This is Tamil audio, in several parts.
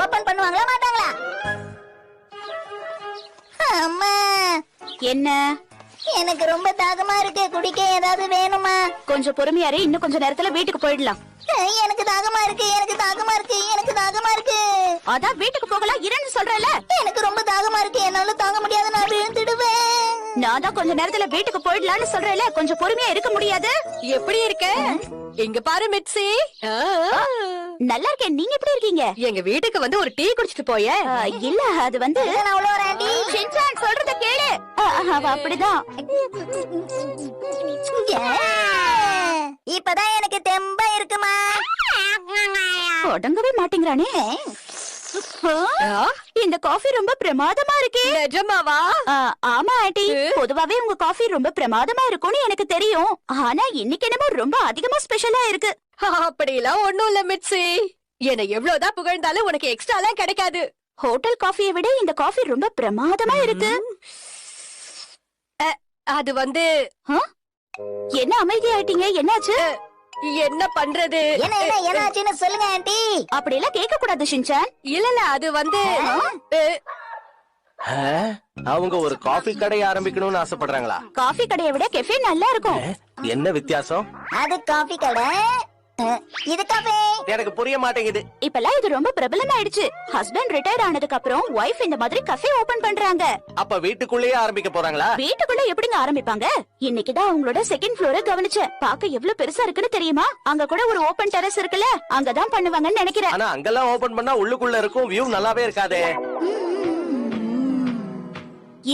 ஓபன் பண்ணுவாங்களா மாட்டாங்களா? அம்மா, என்ன? எனக்கு ரொம்ப தாகமா இருக்கு, குடிக்க ஏதாவது வேணுமா? கொஞ்சம் பொறுமையாரு, இன்னும் கொஞ்ச நேரத்துல வீட்டுக்கு போயிடலாம். எனக்கு தாகமா இருக்கு, எனக்கு தாகமா இருக்கு, எனக்கு தாகமா இருக்கு. அதான் வீட்டுக்கு போகலாம் இருன்னு சொல்றல. எனக்கு ரொம்ப தாகமா இருக்கு, என்னால தாங்க முடியாது, நான் விழுந்துடுவேன். நான் தான் கொஞ்ச நேரத்துல வீட்டுக்கு போயிடலாம்னு சொல்றேன்ல, கொஞ்சம் பொறுமையா இருக்க முடியாது? எப்படி இருக்க? இங்க பாரு மிட்சி. நல்லா இருக்கேன், நீங்க எப்படி இருக்கீங்க? எங்க வீட்டுக்கு வந்து ஒரு டீ குடிச்சிட்டு போய. இல்ல, அது வந்து நான் அவ்வளோ ஒரு ஆண்டி. ஷின்சான் சொல்றத கேளு. அவ அப்படிதான். இப்பதான் எனக்கு தெம்பா இருக்குமா? தொடங்கவே மாட்டேங்கிறானே. இந்த காஃபி ரொம்ப பிரமாதமா இருக்கே. நிஜமாவா? ஆமா ஆண்டி, பொதுவாவே உங்க காஃபி ரொம்ப பிரமாதமா இருக்கும்னு எனக்கு தெரியும். ஆனா இன்னைக்கு என்னமோ ரொம்ப அதிகமா ஸ்பெஷலா இருக்கு. அப்படிலாம் ஒண்ணும் இல்ல மிட்சி. என்ன எவ்வளவுதான் புகழ்ந்தாலும் உனக்கு எக்ஸ்ட்ரா எல்லாம் கிடைக்காது. ஹோட்டல் காஃபியை விட இந்த காஃபி ரொம்ப பிரமாதமா இருக்கு. அது வந்து என்ன அமைதி ஆயிட்டீங்க, என்னாச்சு? என்ன பண்றது? என்னாச்சுன்னு சொல்லுங்க ஆண்டி. அப்படி எல்லாம் கேட்க கூடாது ஷின்சான். இல்ல அது வந்து அவங்க ஒரு காபி கடை ஆரம்பிக்கணும்னு ஆசைப்படுறாங்களா? காஃபி கடையை விட கெஃபே நல்லா இருக்கும். என்ன வித்தியாசம்? அது காபி கடை, இது காஃபி. எனக்கு புரிய மாட்டேங்குது. இப்பெல்லாம் இது ரொம்ப பிரபலமாயிடுச்சு. ஹஸ்பண்ட் ரிட்டையர் ஆனதுக்கு அப்புறம் வைஃப் இந்த மாதிரி கஃபே ஓபன் பண்றாங்க. அப்ப வீட்டுக்குள்ளேயே ஆரம்பிக்க போறாங்களா? வீட்டுக்குள்ள எப்படிங்க ஆரம்பிப்பாங்க? இன்னைக்குதான் அவங்களோட செகண்ட் ஃப்ளோரை கவனிச்சேன். பாக்க எவ்வளவு பெருசா இருக்குன்னு தெரியுமா? அங்க கூட ஒரு ஓபன் டெரஸ் இருக்குல்ல, அங்கதான் பண்ணுவாங்கன்னு நினைக்கிறேன். ஆனா அங்கெல்லாம் ஓபன் பண்ணா உள்ளுக்குள்ள இருக்கும் வியூ நல்லாவே இருக்காதே.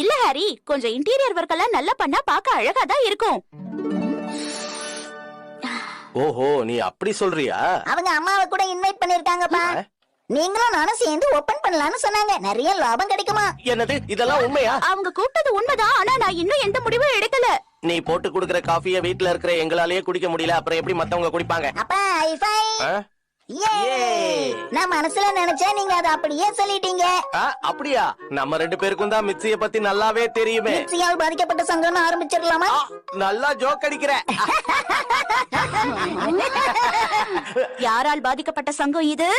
இல்ல ஹாரி, கொஞ்சம் இன்டீரியர் ஒர்க் எல்லாம் நல்லா பண்ணா பாக்க அழகா தான் இருக்கும். ஓஹோ, நீ அப்படி சொல்றியா? அவங்க அம்மாவை கூட இன்வைட் பண்ணிருக்காங்கப்பா. நீங்களும் நானும் சேர்ந்து ஓபன் பண்ணலாம்னு சொன்னாங்க. நிறைய லாபம் கிடைக்குமா? என்னது, இதெல்லாம் உண்மையா? அவங்க கூப்பிட்டது உண்மைதான், ஆனா நான் இன்னும் எந்த முடிவும் எடுக்கல. நீ போட்டு குடுக்கற காஃபிய வீட்ல இருக்கிற எங்களாலேயே குடிக்க முடியல, அப்புறம் எப்படி மத்தவங்க குடிப்பாங்க? அப்பா ஹைஃபை. நான் மனசுல நினைச்சேன், நீங்க அதை அப்படியே சொல்லிட்டீங்க. அப்படியா? நம்ம ரெண்டு பேருக்கும் தான் மிட்சிய பத்தி நல்லாவே தெரியுமே. மிட்சியால் பாதிக்கப்பட்ட சங்கம்னு ஆரம்பிச்சிடலாமா? நல்லா ஜோக் அடிக்கிற. யாரால் பாதிக்கப்பட்ட சங்கம் இது?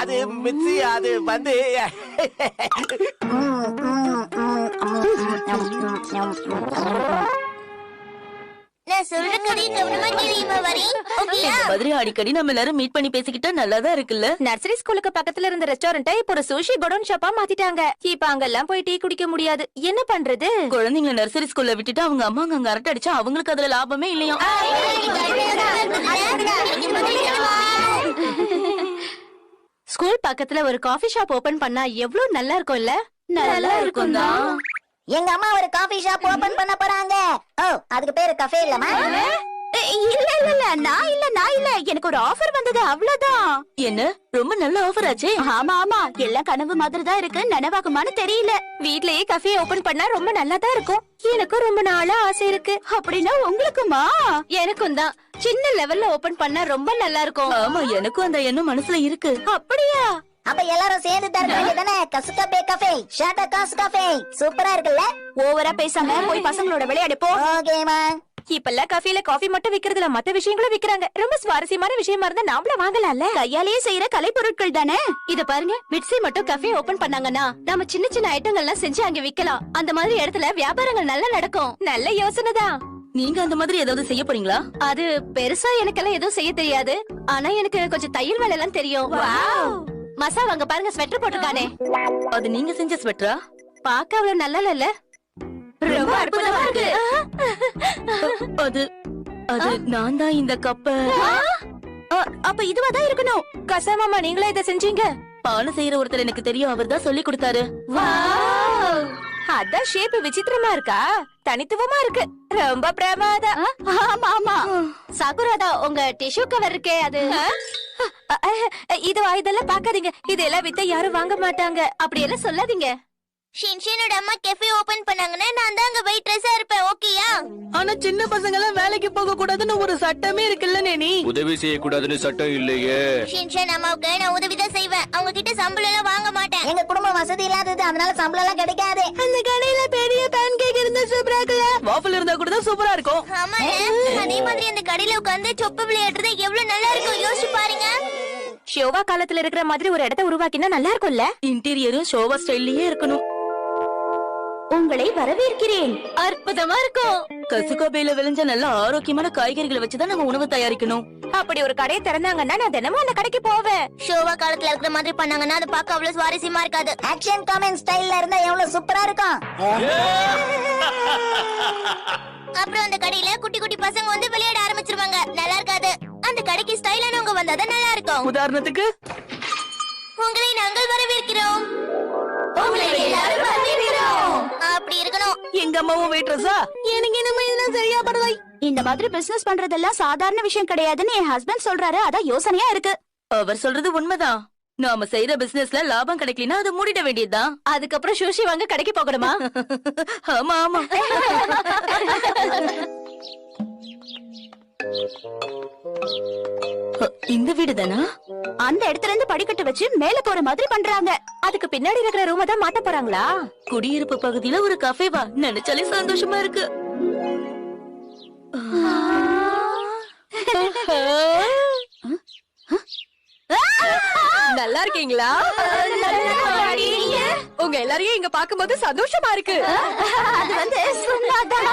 அது மிட்சி, அது வந்து நான் சொல்ற கதை கவனமா கேளுமா வரி. ஓகேயா? மாதிரி அடிக்கடி நம்ம எல்லாரும் மீட் பண்ணி பேசிக்கிட்டா நல்லாதான் இருக்குல்ல. நர்சரி ஸ்கூலுக்கு பக்கத்துல இருந்த ரெஸ்டாரண்ட்டை இப்போ ஒரு சுஷி குடோன் ஷாப்பா மாத்திட்டாங்க. இப்ப அங்கெல்லாம் போய் டீ குடிக்க முடியாது. என்ன பண்றது? குழந்தைங்க நர்சரி ஸ்கூல்ல விட்டுட்டு அவங்க அம்மா அங்க அரட்டை அடிச்சா அவங்களுக்கு அதுல லாபமே இல்லையா? ஸ்கூல் பக்கத்துல ஒரு காஃபி ஷாப் ஓபன் பண்ணா எவ்வளவு நல்லா இருக்கும் இல்ல? நல்லா இருக்கும் தான். எங்க அம்மா ஒரு காபி ஷாப் ஓபன் பண்ண போறாங்க. ஓ, அதுக்கு பேரு கஃபே இல்லமா? இல்ல நான் இல்ல எனக்கு ஒரு ஆஃபர் வந்தது, அவ்வளவுதான். என்ன ரொம்ப நல்ல ஆஃபர் ஆச்சே. ஆமா ஆமா, எல்லாம் கனவு மாதிரி தான் இருக்கு, நனவாகுமான்னு தெரியல. வீட்லயே கஃபே ஓபன் பண்ணா ரொம்ப நல்லா தான் இருக்கும். எனக்கும் ரொம்ப நாளா ஆசை இருக்கு. அப்படின்னா உங்களுக்குமா? எனக்கும் தான். சின்ன லெவல்ல ஓபன் பண்ணா ரொம்ப நல்லா இருக்கும். ஆமா, எனக்கும் அந்த எண்ணம் மனசுல இருக்கு. அப்படியா? அப்ப எல்லாரும் சேர்ந்து தர வேண்டியதானே? கசுகா பே கஃபே, ஷாட்டா காஸ் கஃபே. சூப்பரா இருக்குல்ல? ஓவரா பேசாம போய் பசங்களோட விளையாடு போ. ஓகேமா. இப்பெல்லாம் கஃபேல காஃபி மட்டும் விக்கிறதுல மத்த விஷயங்களும் விக்கிறாங்க. ரொம்ப சுவாரஸ்யமான விஷயமா இருந்தா நாமளும் வாங்கலாம்ல. கையாலேயே செய்யற கலை பொருட்கள் தானே. இத பாருங்க, மிட்சி மட்டும் கஃபே ஓபன் பண்ணாங்கன்னா நாம சின்ன சின்ன ஐட்டங்கள்லாம் செஞ்சு அங்க விக்கலாம். அந்த மாதிரி இடத்துல வியாபாரங்கள் நல்லா நடக்கும். நல்ல யோசனை தான். நீங்க அந்த மாதிரி ஏதாவது செய்ய போறீங்களா? அது பெருசா எனக்கெல்லாம் எதுவும் செய்ய தெரியாது. ஆனா எனக்கு கொஞ்சம் தையல் வேலை எல்லாம் தெரியும். மசா அங்க பாருங்க, ஸ்வெட்டர் போட்டிருக்கானே. அது நீங்க செஞ்ச ஸ்வெட்டரா? பாக்க அவ்வளவு நல்லா இல்ல. ரொம்ப அற்புதமா இருக்கு. அது அது நான் தான் இந்த கப்ப. அப்ப இதுவாதான் இருக்கணும். கசாமாமா, நீங்களே இத செஞ்சீங்க? பானை செய்யற ஒருத்தர் எனக்கு தெரியும், அவர் தான் சொல்லி கொடுத்தாரு. அதான் ஷேப் விசித்திரமா இருக்கா? தனித்துவமா இருக்கு. ரொம்ப பிரமாதம். ஆமா ஆமா. சாகுராதா, உங்க டிஷ்யூ கவர் இருக்கே அது? இதெல்லாம் பாக்காதீங்க. இதெல்லாம் வித்த யாரும் வாங்க மாட்டாங்க. அப்படியெல்லாம் சொல்லாதீங்க. ஷின்ஷனோட அம்மா கஃபே ஓபன் பண்ணாங்கன்னா நான் தான் அங்க வெயிட்ரஸா இருப்பேன். ஓகேயா? ஆனா சின்ன பசங்க எல்லாம் வேலைக்கு போக கூடாதுன்னு ஒரு சட்டமே இருக்குல்ல நேனி. உதவி செய்ய கூடாதுன்னு சட்டம் இல்லையே. ஷின்ஷன் அம்மாவுக்கு நான் உதவி தான் செய்வேன். அவங்க கிட்ட சம்பளம் எல்லாம் வாங்க மாட்டேன். எங்க குடும்பம் வசதி இல்லாதது, அதனால சம்பளம் எல்லாம் கிடைக்காது. அந்த கடையில பெரிய பேன் கேக் இருந்தா சூப்பரா இருக்குல்ல. வாஃபிள் இருந்தா கூட தான் சூப்பரா இருக்கும். ஆமாங்க, அதே மாதிரி அந்த கடையில உட்கார்ந்து சொப்பு விளையாடுறது எவ்வளவு நல்லா இருக்கும் யோசிச்சு பாருங்க. ஷோவா காலத்துல இருக்கிற மாதிரி ஒரு இடத்தை உருவாக்கினா நல்லா இருக்கும்ல. இன்டீரியரும் ஷோவா ஸ்டைல்லயே இருக்கணும். உங்களை வரவேற்கிறேன். அற்புதமா இருக்கும். கசுகோபையில விளைஞ்ச நல்ல ஆரோக்கியமான காய்கறிகளை வச்சுதான் நம்ம உணவு தயாரிக்கணும். அப்படி ஒரு கடையை திறந்தாங்கன்னா நான் தினமும் அந்த கடைக்கு போவேன். ஷோவா காலத்துல இருக்கிற மாதிரி பண்ணாங்கன்னா அது பார்க்க அவ்வளவு சுவாரஸ்யமா இருக்காது. ஆக்ஷன் காமெண்ட் ஸ்டைல்ல இருந்தா எவ்வளவு சூப்பரா இருக்கும். அப்புறம் அந்த கடையில குட்டி குட்டி பசங்க வந்து விளையாட ஆரம்பிச்சிருவாங்க. நல்லா இருக்காது. அந்த கடைக்கு ஸ்டைலானவங்க வந்தாதான் நல்லா இருக்கும். உதாரணத்துக்கு உங்களை நாங்கள் வரவேற்கிறோம். உங்களை எல்லாரும் வரவேற்கிறோம். அப்படி இருக்கணும். எங்க அம்மாவும் வெயிட்ரஸா? எனக்கு இனிமே இதெல்லாம் சரியா படலை. இந்த மாதிரி பிசினஸ் பண்றதெல்லாம் சாதாரண விஷயம் கிடையாதுன்னு என் ஹஸ்பண்ட் சொல்றாரு. அதான் யோசனையா இருக்கு. அவர் சொல்றது உண்மைதான். நாம செய்யற பிசினஸ்ல லாபம் கிடைக்கலனா அதை மூடிட வேண்டியதுதான். அதுக்கப்புறம் சுஷி வாங்க கடைக்கு போகணுமா? ஆமா ஆமா. இந்த வீடு தானா? அந்த இடத்துல இருந்து படிக்கட்டு வச்சு மேல போற மாதிரி பண்றாங்க. அதுக்கு பின்னாடி இருக்கிற ரூமை தான் மாத்த போறாங்களா? குடியிருப்பு பகுதியில ஒரு கஃபேவா? நினைச்சாலே சந்தோஷமா இருக்கு. நல்லா இருக்கீங்களா? உங்க எல்லாரையும் இங்க பாக்கும்போது சந்தோஷமா இருக்கு. அது வந்து சும்மாதான்.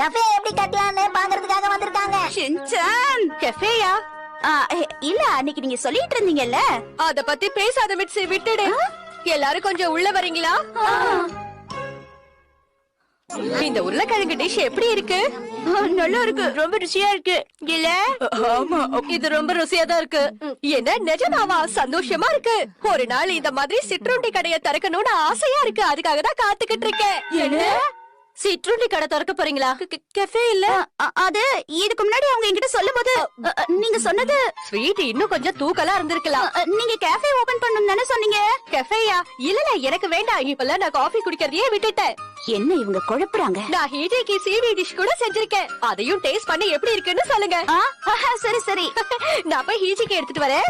கஃபே எப்படி கட்டலாம்னு பாக்குறதுக்காக வந்திருக்காங்க. ஷின்சான். கெஃபேயா? இல்ல அன்னைக்கு நீங்க சொல்லிட்டு இருந்தீங்கல்ல. அத பத்தி பேசாத மிட்சி, விட்டுடு. எல்லாரும் கொஞ்சம் உள்ள வரீங்களா? இந்த உருளைக்கிழங்கு டிஷ் எப்படி இருக்கு? நல்லா இருக்கு. ரொம்ப ருசியா இருக்கு. இல்ல? ஆமா. இது ரொம்ப ருசியா தான் இருக்கு. என்ன நிஜமாவா? சந்தோஷமா இருக்கு. ஒரு நாள் இந்த மாதிரி சிற்றுண்டி கடையை திறக்கணும்னு ஆசையா இருக்கு. அதுக்காக தான் காத்துக்கிட்டு இருக்கேன். என்ன சிற்றுண்டி கடை திறக்க போறீங்களா? கெஃபே இல்ல? அது இதுக்கு முன்னாடி அவங்க என்கிட்ட சொல்லும்போது நீங்க சொன்னது ஸ்வீட் இன்னும் கொஞ்சம் தூக்கலா இருந்திருக்கலாம். நீங்க கேஃபே ஓபன் பண்ணனும் தானே சொன்னீங்க. கெஃபேயா? இல்ல எனக்கு வேண்டாம். இப்பெல்லாம் நான் காஃபி குடிக்கிறதையே விட்டுட்டேன். என்ன இவங்க குழப்புறாங்க? நான் ஹீஜேக்கு சீவி டிஷ் கூட செஞ்சிருக்கேன். அதையும் டேஸ்ட் பண்ணி எப்படி இருக்குன்னு சொல்லுங்க. சரி சரி. நான் போய் ஹீஜிக்கு எடுத்துட்டு வரேன்.